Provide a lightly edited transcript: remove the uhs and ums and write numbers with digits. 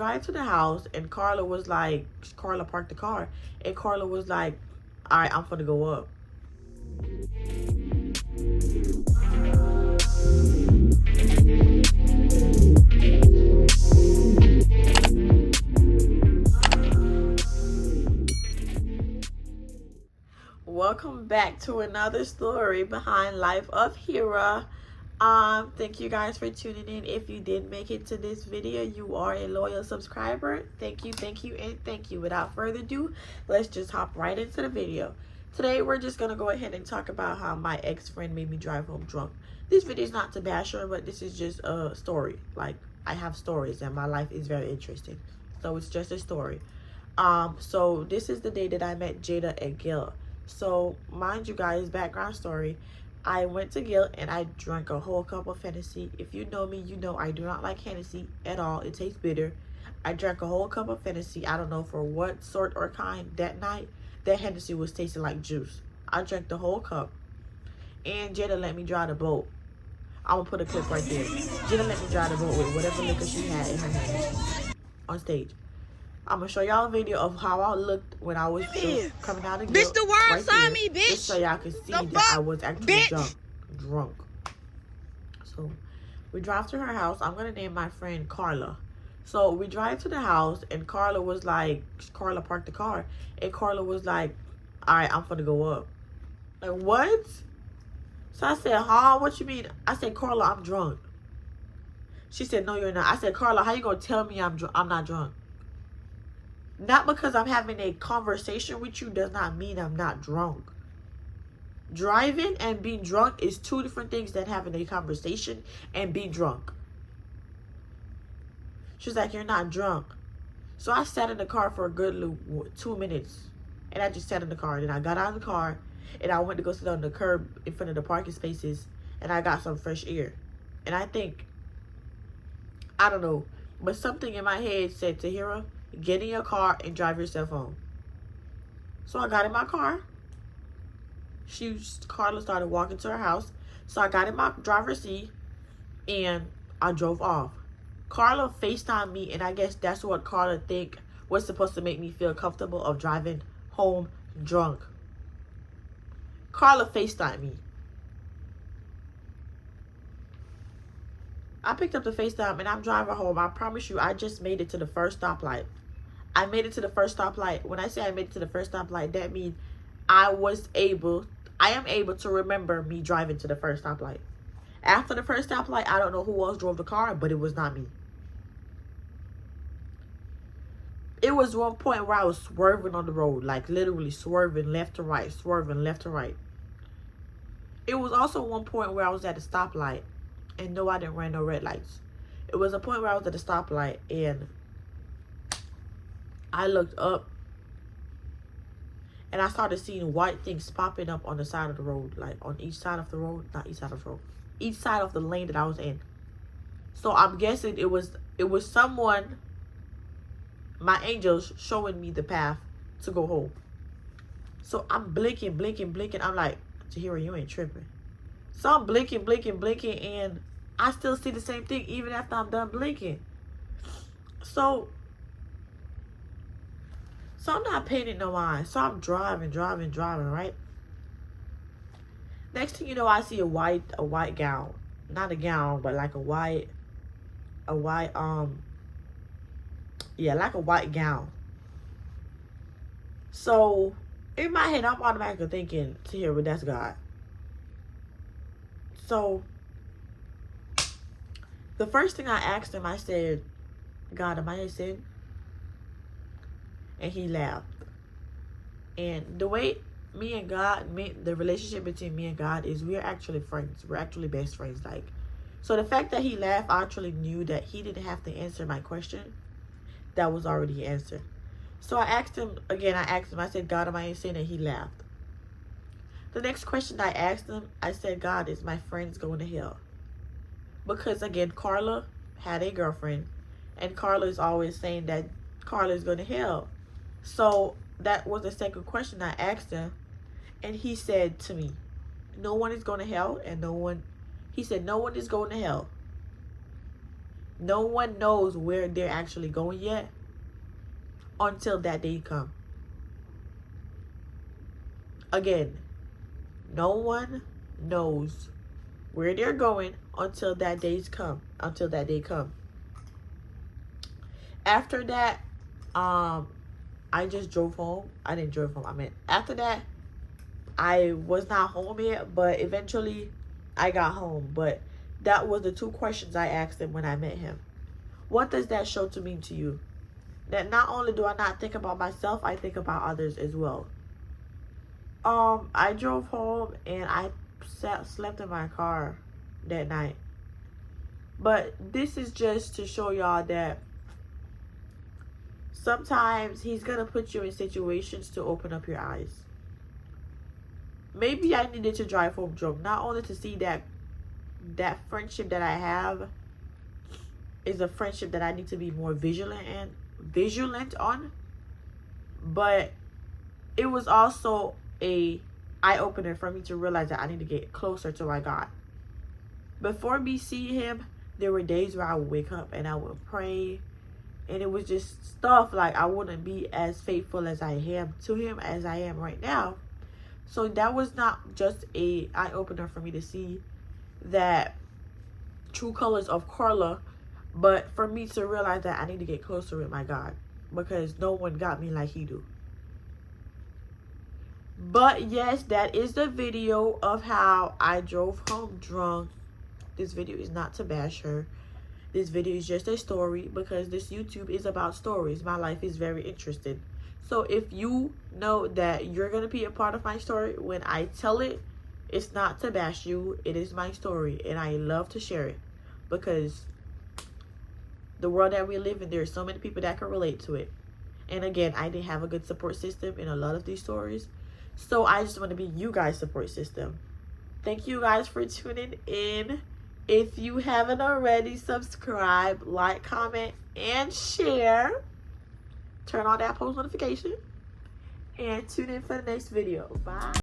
drive to the house, and Carla parked the car, and Carla was like, all right, I'm gonna go up. Welcome back to another story behind Life of Hira. Thank you guys for tuning in. If you did make it to this video, you are a loyal subscriber. Thank you, and thank you. Without further ado, let's just hop right into the video. Today, we're just gonna go ahead and talk about how my ex-friend made me drive home drunk. This video is not to bash her, but this is just a story. Like, I have stories, and my life is very interesting. So it's just a story. So this is the day that I met Jada and Gil. So, mind you guys, background story. I went to Gil and I drank a whole cup of Hennessy. If you know me, you know I do not like Hennessy at all. It tastes bitter. I drank a whole cup of Hennessy. I don't know for what sort or kind. That night, that Hennessy was tasting like juice. I drank the whole cup. And Jada let me drive the boat. I'm going to put a clip right there. Jada let me drive the boat with whatever liquor she had in her hand on stage. I'm gonna show y'all a video of how I looked when I was coming out of Gil. Bitch, the world right saw me, bitch. Just so y'all can see that I was actually drunk. So we drive to her house. I'm gonna name my friend Carla. So we drive to the house, and Carla parked the car, and Carla was like, all right, I'm gonna go up. Like, what? So I said, huh? What you mean? I said, Carla, I'm drunk. She said, no, you're not. I said, Carla, how you gonna tell me I'm not drunk? Not because I'm having a conversation with you does not mean I'm not drunk. Driving and being drunk is two different things than having a conversation and being drunk. She's like, you're not drunk. So I sat in the car for a good 2 minutes. And I just sat in the car. Then I got out of the car and I went to go sit on the curb in front of the parking spaces. And I got some fresh air. And I think, I don't know, but something in my head said, Tahira, get in your car and drive yourself home. So I got in my car. Carla started walking to her house. So I got in my driver's seat and I drove off. Carla FaceTimed me, and I guess that's what Carla think was supposed to make me feel comfortable of driving home drunk. Carla FaceTimed me. I picked up the FaceTime and I'm driving home. I promise you, I just made it to the first stoplight. I made it to the first stoplight. When I say I made it to the first stoplight, that means I am able to remember me driving to the first stoplight. After the first stoplight, I don't know who else drove the car, but it was not me. It was one point where I was swerving on the road, like literally swerving left to right, swerving left to right. It was also one point where I was at a stoplight, and no, I didn't run no red lights. It was a point where I was at a stoplight, and I looked up and I started seeing white things popping up on the side of the road, like on each side of the road, not each side of the road, each side of the lane that I was in. So I'm guessing it was someone, my angels, showing me the path to go home. So I'm blinking. I'm like, Tahira, you ain't tripping. So I'm blinking, and I still see the same thing even after I'm done blinking. So I'm not paying it no mind. So I'm driving, right? Next thing you know, I see a white gown. Not a gown, but like like a white gown. So in my head, I'm automatically thinking, Tahira, that's God. So the first thing I asked him, I said, God, am I a sin? And he laughed. And the way the relationship between me and God is, we're actually friends. We're actually best friends. Like, so the fact that he laughed, I actually knew that he didn't have to answer my question. That was already answered. So I asked him, I said, God, am I a sin? And he laughed. The next question I asked him, I said, God, is my friends going to hell? Because again, Carla had a girlfriend, and Carla is always saying that Carla is going to hell. So that was the second question I asked him, and he said to me, no one is going to hell, and he said no one is going to hell. No one knows where they're actually going yet until that day comes. Again, no one knows where they're going until that day come. After that, I just drove home. I didn't drive home. I mean, after that, I was not home yet, but eventually I got home. But that was the 2 questions I asked him when I met him. What does that show to mean to you? That not only do I not think about myself, I think about others as well. I drove home and I slept in my car that night. But this is just to show y'all that sometimes he's gonna put you in situations to open up your eyes. Maybe I needed to drive home drunk, not only to see that friendship that I have is a friendship that I need to be more vigilant on, but it was also a eye-opener for me to realize that I need to get closer to my God. Before me seeing him, there were days where I would wake up and I would pray, and it was just stuff like I wouldn't be as faithful as I am to him as I am right now. So that was not just a eye-opener for me to see that true colors of Carla, but for me to realize that I need to get closer with my God, because no one got me like he do. But yes, that is the video of how I drove home drunk. This video is not to bash her. This video is just a story, because this YouTube is about stories. My life is very interesting. So if you know that you're going to be a part of my story when I tell it, it's not to bash you. It is my story, and I love to share it, because the world that we live in, there are so many people that can relate to it. And again, I didn't have a good support system in a lot of these stories. So I just want to be you guys' support system. Thank you guys for tuning in. If you haven't already, subscribe, like, comment, and share. Turn on that post notification. And tune in for the next video. Bye.